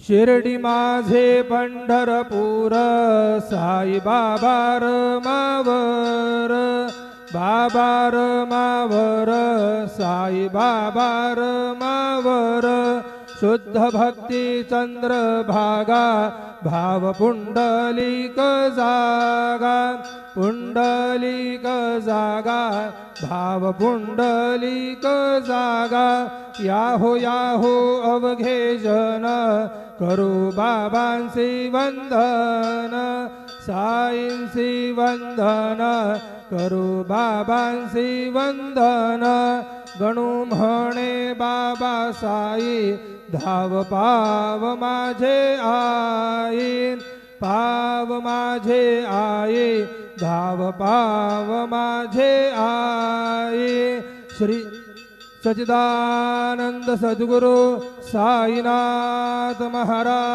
शिर्डी माझे पंढरपूर साई बाबा मावर बाबा मावर साई बाबा मावर शुद्ध भक्ती चंद्रभागा भाव पुंडलिक जागा पुंडलिक जागा भाव पुंडलिक जागा याहो अवघे जन करू बाबांसी वंदन साईंसी वंदन करू बाबांसी वंदन गणू म्हणे बाबा साई धाव पाव माझे आई पाव माझे आई धाव पाव माझे आई श्री सच्चिदानंद सद्गुरु साईनाथ महाराज।